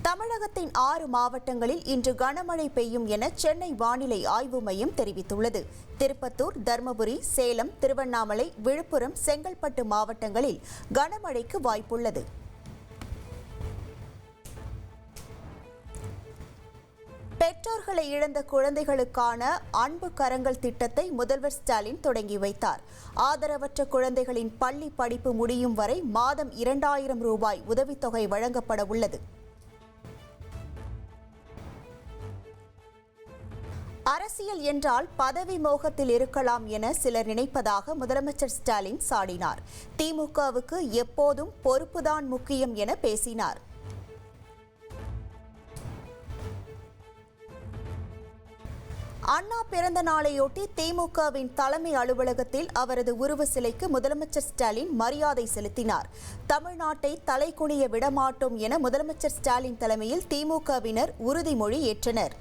தமிழகத்தின் 6 மாவட்டங்களில் இன்று கனமழை பெய்யும் என சென்னை வானிலை ஆய்வு மையம் தெரிவித்துள்ளது. திருப்பத்தூர், தர்மபுரி, சேலம், திருவண்ணாமலை, விழுப்புரம், செங்கல்பட்டு மாவட்டங்களில் கனமழைக்கு வாய்ப்புள்ளது. பெற்றோர்களை இழந்த குழந்தைகளுக்கான அன்பு கரங்கள் திட்டத்தை முதல்வர் ஸ்டாலின் தொடங்கி வைத்தார். ஆதரவற்ற குழந்தைகளின் பள்ளி படிப்பு முடியும் வரை மாதம் 2000 ரூபாய் உதவித்தொகை வழங்கப்பட உள்ளது. அரசியல் என்றால் பதவி மோகத்தில் இருக்கலாம் என சிலர் நினைப்பதாக முதலமைச்சர் ஸ்டாலின் சாடினார். திமுகவுக்கு எப்போதும் பொறுப்புதான் முக்கியம் என பேசினார். அண்ணா பிறந்த நாளையொட்டி திமுகவின் தலைமை அலுவலகத்தில் அவரது உருவ சிலைக்கு முதலமைச்சர் ஸ்டாலின் மரியாதை செலுத்தினார். தமிழ்நாட்டை தலைகுனிய விடமாட்டோம் என முதலமைச்சர் ஸ்டாலின் தலைமையில் திமுகவினர் உறுதிமொழி ஏற்றனர்.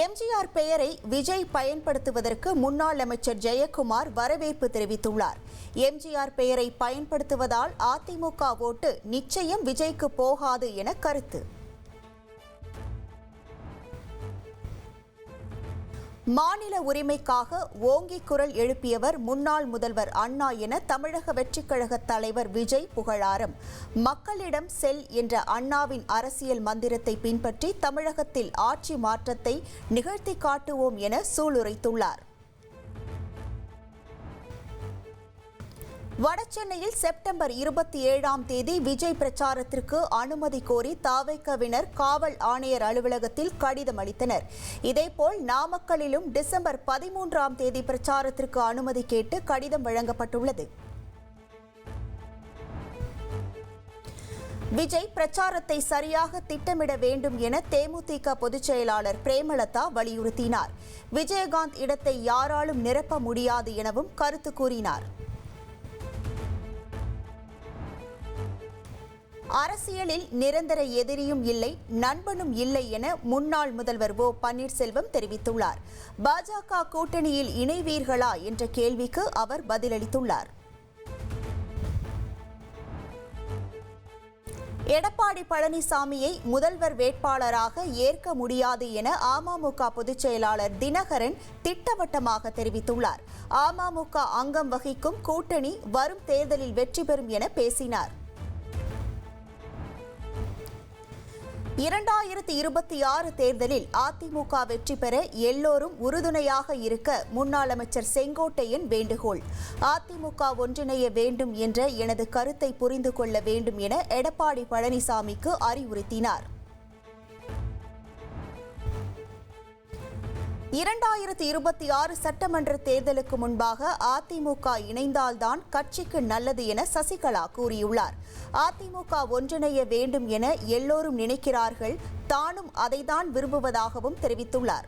எம்ஜிஆர் பெயரை விஜய் பயன்படுத்துவதற்கு முன்னாள் அமைச்சர் ஜெயக்குமார் வரவேற்பு தெரிவித்துள்ளார். எம்ஜிஆர் பெயரை பயன்படுத்துவதால் அதிமுக ஓட்டு நிச்சயம் விஜய்க்கு போகாது என கருத்து. மாநில உரிமைக்காக ஓங்கி குரல் எழுப்பியவர் முன்னாள் முதல்வர் அண்ணா என தமிழக வெற்றிக் கழக தலைவர் விஜய் புகழாரம். மக்களிடம் செல் என்ற அண்ணாவின் அரசியல் மந்திரத்தை பின்பற்றி தமிழகத்தில் ஆட்சி மாற்றத்தை நிகழ்த்தி காட்டுவோம் என சூளுரைத்துள்ளார். வடசென்னையில் செப்டம்பர் 27ஆம் தேதி விஜய் பிரச்சாரத்திற்கு அனுமதி கோரி தவைக்கவினர் காவல் ஆணையர் அலுவலகத்தில் கடிதம் அளித்தனர். இதேபோல் நாமக்கல்லிலும் டிசம்பர் 13ஆம் தேதி பிரச்சாரத்திற்கு அனுமதி கேட்டு கடிதம் வழங்கப்பட்டுள்ளது. விஜய் பிரச்சாரத்தை சரியாக திட்டமிட வேண்டும் என தேமுதிக பொதுச் செயலாளர் பிரேமலதா வலியுறுத்தினார். விஜயகாந்த் இடத்தை யாராலும் நிரப்ப முடியாது எனவும் கருத்து கூறினார். அரசியலில் நிரந்தர எதிரியும் இல்லை, நண்பனும் இல்லை என முன்னாள் முதல்வர் ஓ பன்னீர்செல்வம் தெரிவித்துள்ளார். பாஜக கூட்டணியில் இணைவீர்களா என்ற கேள்விக்கு அவர் பதிலளித்துள்ளார். எடப்பாடி பழனிசாமியை முதல்வர் வேட்பாளராக ஏற்க முடியாது என அமமுக பொதுச் செயலாளர் தினகரன் திட்டவட்டமாக தெரிவித்துள்ளார். அமமுக அங்கம் வகிக்கும் கூட்டணி வரும் தேர்தலில் வெற்றி பெறும் என பேசினார். 2026 தேர்தலில் அதிமுக வெற்றி பெற எல்லோரும் உறுதுணையாக இருக்க முன்னாள் அமைச்சர் செங்கோட்டையன் வேண்டுகோள். அதிமுக ஒன்றிணைய வேண்டும் என்ற எனது கருத்தை புரிந்து கொள்ள வேண்டும் என எடப்பாடி பழனிசாமிக்கு அறிவுறுத்தினார். 2026 சட்டமன்ற தேர்தலுக்கு முன்பாக அதிமுக இணைந்தால்தான் கட்சிக்கு நல்லது என சசிகலா கூறியுள்ளார். அதிமுக ஒன்றிணைய வேண்டும் என எல்லோரும் நினைக்கிறார்கள், தானும் அதைதான் விரும்புவதாகவும் தெரிவித்துள்ளார்.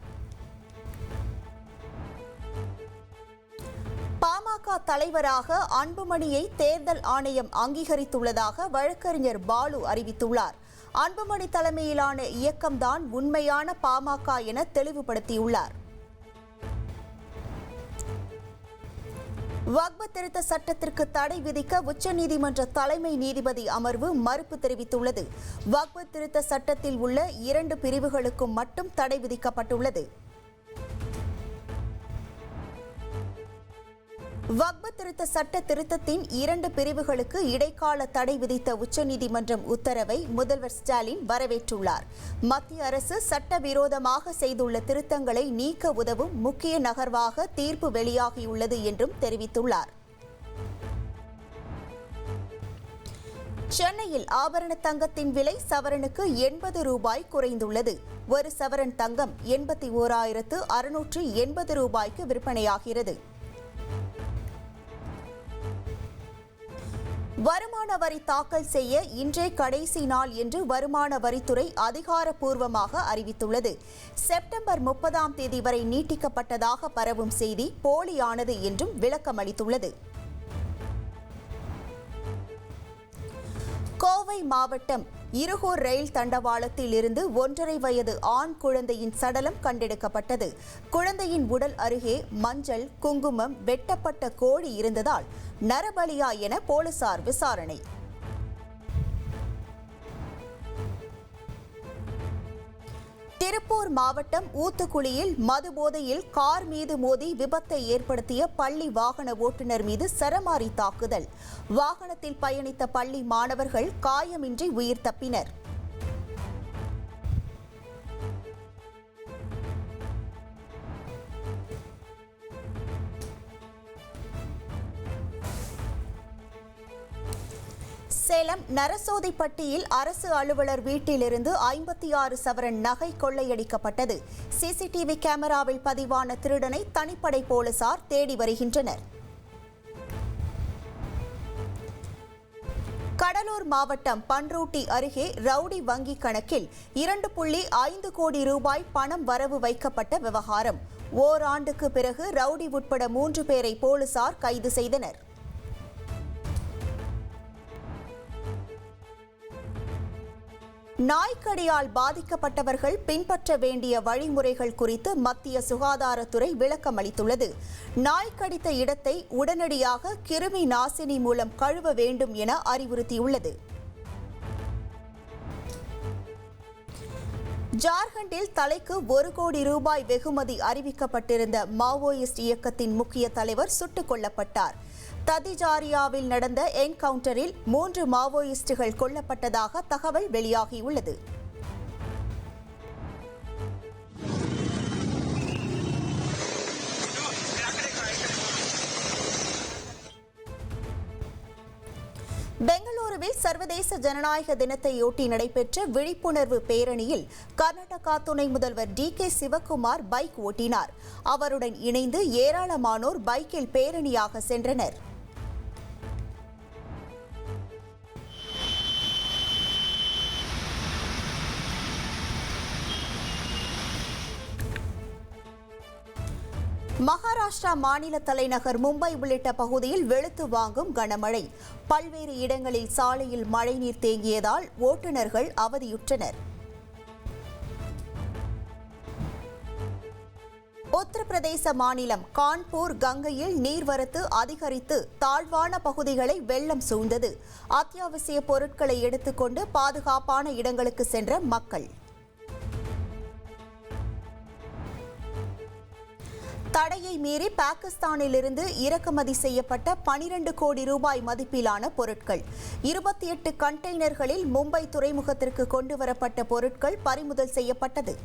பாமக தலைவராக அன்புமணியை தேர்தல் ஆணையம் அங்கீகரித்துள்ளதாக வழக்கறிஞர் பாலு அறிவித்துள்ளார். அன்புமணி தலைமையிலான இயக்கம்தான் உண்மையான பாமக என தெளிவுபடுத்தியுள்ளார். வக்ஃப் திருத்த சட்டத்திற்கு தடை விதிக்க உச்சநீதிமன்ற தலைமை நீதிபதி அமர்வு மறுப்பு தெரிவித்துள்ளது. வக்ஃப் திருத்த சட்டத்தில் உள்ள 2 பிரிவுகளுக்கும் மட்டும் தடை விதிக்கப்பட்டுள்ளது. வக்ஃப் திருத்த சட்ட திருத்தத்தின் 2 பிரிவுகளுக்கு இடைக்கால தடை விதித்த உச்சநீதிமன்றம் உத்தரவை முதல்வர் ஸ்டாலின் வரவேற்றுள்ளார். மத்திய அரசு சட்டவிரோதமாக செய்துள்ள திருத்தங்களை நீக்க உதவும் முக்கிய நகர்வாக தீர்ப்பு வெளியாகியுள்ளது என்றும் தெரிவித்துள்ளார். சென்னையில் ஆபரண தங்கத்தின் விலை சவரனுக்கு 80 ரூபாய் குறைந்துள்ளது. ஒரு சவரன் தங்கம் 81,680 ரூபாய்க்கு விற்பனையாகிறது. வருமான வரி தாக்கல் செய்ய இன்றே கடைசி நாள் என்று வருமான வரித்துறை அதிகாரப்பூர்வமாக அறிவித்துள்ளது. செப்டம்பர் 30ஆம் தேதி வரை நீட்டிக்கப்பட்டதாக பரவும் செய்தி போலியானது என்றும் விளக்கமளித்துள்ளது. கோவை மாவட்டம் இருகூர் ரயில் தண்டவாளத்தில் இருந்து 1.5 வயது ஆண் குழந்தையின் சடலம் கண்டெடுக்கப்பட்டது. குழந்தையின் உடல் அருகே மஞ்சள், குங்குமம், வெட்டப்பட்ட கோழி இருந்ததால் நரபலியா என போலீசார் விசாரணை. திருப்பூர் மாவட்டம் ஊத்துக்குளியில் மதுபோதையில் கார் மீது மோதி விபத்தை ஏற்படுத்திய பள்ளி வாகன ஓட்டுநர் மீது சரமாரி தாக்குதல். வாகனத்தில் பயணித்த பள்ளி மாணவர்கள் காயமின்றி உயிர் தப்பினர். சேலம் நரசோதிப்பட்டியில் அரசு அலுவலர் வீட்டிலிருந்து 56 சவரன் நகை கொள்ளையடிக்கப்பட்டது. சிசிடிவி கேமராவில் பதிவான திருடனை தனிப்படை போலீசார் தேடி வருகின்றனர். கடலூர் மாவட்டம் பன்ருட்டி அருகே ரவுடி வங்கி கணக்கில் 2.5 கோடி ரூபாய் பணம் வரவு வைக்கப்பட்ட விவகாரம். ஓராண்டுக்கு பிறகு ரவுடி உட்பட 3 பேரை போலீசார் கைது செய்தனர். நாய்க்கடியால் பாதிக்கப்பட்டவர்கள் பின்பற்ற வேண்டிய வழிமுறைகள் குறித்து மத்திய சுகாதாரத்துறை விளக்கம் அளித்துள்ளது. நாய் கடித்த இடத்தை உடனடியாக கிருமி நாசினி மூலம் கழுவ வேண்டும் என அறிவுறுத்தியுள்ளது. ஜார்க்கண்டில் தலைக்கு 1 கோடி ரூபாய் வெகுமதி அறிவிக்கப்பட்டிருந்த மாவோயிஸ்ட் இயக்கத்தின் முக்கிய தலைவர் சுட்டுக் கொல்லப்பட்டார். ததிஜாரியாவில் நடந்த என்கவுண்டரில் 3 மாவோயிஸ்டுகள் கொல்லப்பட்டதாக தகவல் வெளியாகியுள்ளது. பெங்களூருவில் சர்வதேச ஜனநாயக தினத்தையொட்டி நடைபெற்ற விழிப்புணர்வு பேரணியில் கர்நாடகா துணை முதல்வர் DK சிவக்குமார் பைக் ஓட்டினார். அவருடன் இணைந்து ஏராளமானோர் பைக்கில் பேரணியாக சென்றனர். மகாராஷ்டிரா மாநில தலைநகர் மும்பை உள்ளிட்ட பகுதியில் வெளுத்து வாங்கும் கனமழை. பல்வேறு இடங்களில் சாலையில் மழைநீர் தேங்கியதால் ஓட்டுநர்கள் அவதியுற்றனர். உத்தரப்பிரதேச மாநிலம் கான்பூர் கங்கையில் நீர்வரத்து அதிகரித்து தாழ்வான பகுதிகளை வெள்ளம் சூழ்ந்தது. அத்தியாவசிய பொருட்களை எடுத்துக்கொண்டு பாதுகாப்பான இடங்களுக்கு சென்ற மக்கள். தடையை மீறி பாகிஸ்தானிலிருந்து இறக்குமதி செய்யப்பட்ட 12 கோடி ரூபாய் மதிப்பிலான பொருட்கள். 28 கண்டெய்னர்களில் மும்பை துறைமுகத்திற்கு கொண்டுவரப்பட்ட பொருட்கள் பறிமுதல் செய்யப்பட்டது.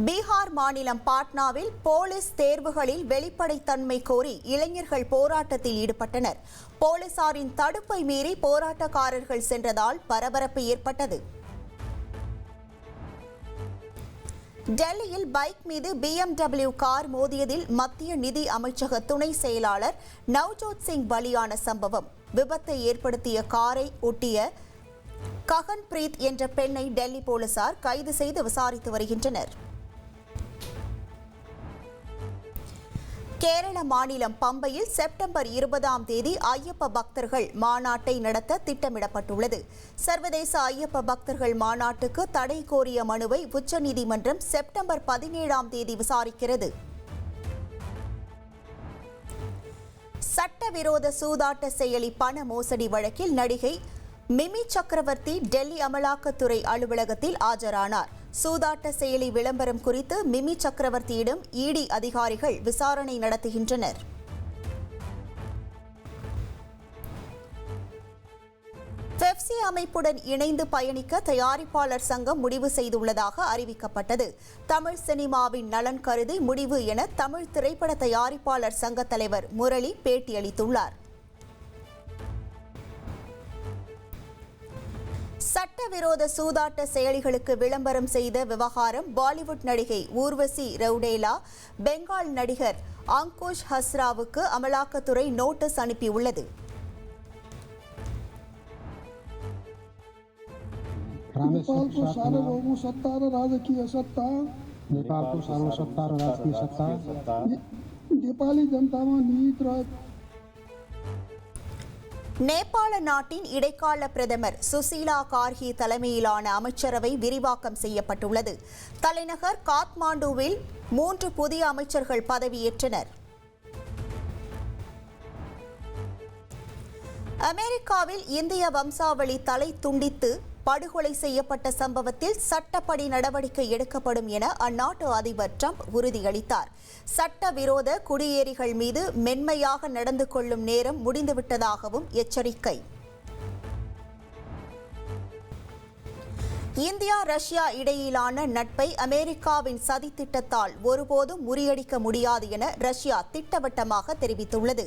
பீகார் மாநிலம் பாட்னாவில் போலீஸ் தேர்வுகளில் வெளிப்படைத்தன்மை கோரி இளைஞர்கள் போராட்டத்தில் ஈடுபட்டனர். போலீசாரின் தடுப்பை மீறி போராட்டக்காரர்கள் சென்றதால் பரபரப்பு ஏற்பட்டது. டெல்லியில் பைக் மீது BMW கார் மோதியதில் மத்திய நிதி அமைச்சக துணை செயலாளர் நவ்ஜோத் சிங் பலியான சம்பவம். விபத்தை ஏற்படுத்திய காரை ஒட்டிய ககன்பிரீத் என்ற பெண்ணை டெல்லி போலீசார் கைது செய்து விசாரித்து வருகின்றனர். கேரள மாநிலம் பம்பையில் செப்டம்பர் 20ஆம் தேதி ஐயப்ப பக்தர்கள் மாநாட்டை நடத்த திட்டமிடப்பட்டுள்ளது. சர்வதேச ஐயப்ப பக்தர்கள் மாநாட்டுக்கு தடை கோரிய மனுவை உச்சநீதிமன்றம் செப்டம்பர் 17ஆம் தேதி விசாரிக்கிறது. சட்டவிரோத சூதாட்ட செயலி பண மோசடி வழக்கில் நடிகை மிமி சக்கரவர்த்தி டெல்லி அமலாக்கத்துறை அலுவலகத்தில் ஆஜரானார். சூதாட்ட செயலி விளம்பரம் குறித்து மிமி சக்கரவர்த்தியிடம் இடி அதிகாரிகள் விசாரணை நடத்துகின்றனர். பெப்சி அமைப்புடன் இணைந்து பயணிக்க தயாரிப்பாளர் சங்கம் முடிவு செய்துள்ளதாக அறிவிக்கப்பட்டது. தமிழ் சினிமாவின் நலன் கருதி முடிவு என தமிழ் திரைப்பட தயாரிப்பாளர் சங்க தலைவர் முரளி பேட்டியளித்துள்ளார். சட்டவிரோத சூதாட்ட செயலிகளுக்கு விளம்பரம் செய்த விவகாரம் பாலிவுட் நடிகை ஊர்வசி ரவுடேலா, பெங்கால் நடிகர் அங்குஷ் ஹஸ்ராவுக்கு அமலாக்கத்துறை நோட்டீஸ் அனுப்பியுள்ளது. நேபாள நாட்டின் இடைக்கால பிரதமர் சுசீலா கார்கி தலைமையிலான அமைச்சரவை விரிவாக்கம் செய்யப்பட்டுள்ளது. தலைநகர் காத்மாண்டுவில் 3 புதிய அமைச்சர்கள் பதவியேற்றனர். அமெரிக்காவில் இந்திய வம்சாவளி தலை துண்டித்து படுகொலை செய்யப்பட்ட சம்பவத்தில் சட்டப்படி நடவடிக்கை எடுக்கப்படும் என அந்நாட்டு அதிபர் ட்ரம்ப் உறுதியளித்தார். சட்டவிரோத குடியேறிகள் மீது மென்மையாக நடந்து கொள்ளும் நேரம் முடிந்துவிட்டதாகவும் எச்சரிக்கை. இந்தியா ரஷ்யா இடையிலான நட்பை அமெரிக்காவின் சதித்திட்டத்தால் ஒருபோதும் முறியடிக்க முடியாது என ரஷ்யா திட்டவட்டமாக தெரிவித்துள்ளது.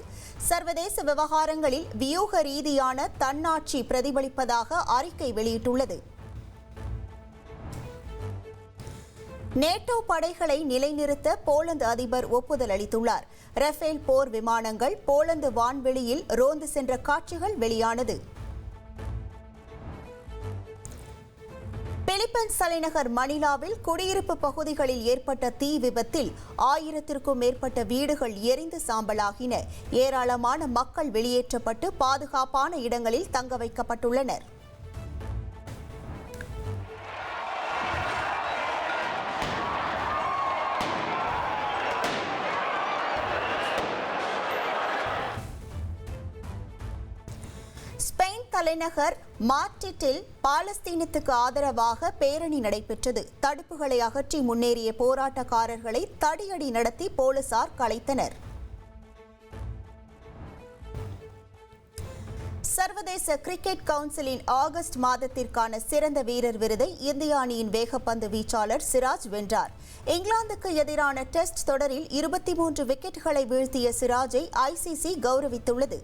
சர்வதேச விவகாரங்களில் வியூக ரீதியான தன்னாட்சி பிரதிபலிப்பதாக அறிக்கை வெளியிட்டுள்ளது. நேட்டோ படைகளை நிலைநிறுத்த போலந்து அதிபர் ஒப்புதல் அளித்துள்ளார். ரஃபேல் போர் விமானங்கள் போலந்து வான்வெளியில் ரோந்து சென்ற காட்சிகள் வெளியானது. பிலிப்பைன்ஸ் தலைநகர் மணிலாவில் குடியிருப்பு பகுதிகளில் ஏற்பட்ட தீ விபத்தில் 1000க்கும் மேற்பட்ட வீடுகள் எரிந்து சாம்பலாகின. ஏராளமான மக்கள் வெளியேற்றப்பட்டு பாதுகாப்பான இடங்களில் தங்க வைக்கப்பட்டுள்ளனர். ஸ்பெயின் தலைநகர் மாட்ரிட்டில் பாலஸ்தீனத்துக்கு ஆதரவாக பேரணி நடைபெற்றது. தடுப்புகளை அகற்றி முன்னேறிய போராட்டக்காரர்களை தடியடி நடத்தி போலீசார் கலைத்தனர். சர்வதேச கிரிக்கெட் கவுன்சிலின் ஆகஸ்ட் மாதத்திற்கான சிறந்த வீரர் விருதை இந்திய அணியின் வேகப்பந்து வீச்சாளர் சிராஜ் வென்றார். இங்கிலாந்துக்கு எதிரான டெஸ்ட் தொடரில் 23 விக்கெட்டுகளை வீழ்த்திய சிராஜை ஐசிசி கௌரவித்துள்ளது.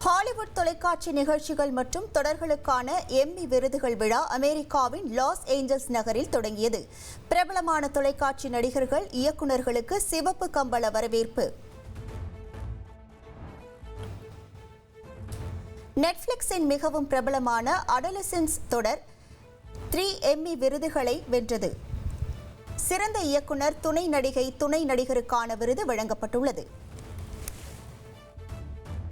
ஹாலிவுட் தொலைக்காட்சி நிகழ்ச்சிகள் மற்றும் தொடர்களுக்கான எம்மி விருதுகள் விழா அமெரிக்காவின் லாஸ் ஏஞ்சல்ஸ் நகரில் தொடங்கியது. பிரபலமான தொலைக்காட்சி நடிகர்கள், இயக்குநர்களுக்கு சிவப்பு கம்பள வரவேற்பு. நெட்ஃபிளிக்ஸின் மிகவும் பிரபலமான அடலசன்ஸ் தொடர் 3 எம்மி விருதுகளை வென்றது. சிறந்த இயக்குனர், துணை நடிகை, துணை நடிகருக்கான விருது வழங்கப்பட்டுள்ளது.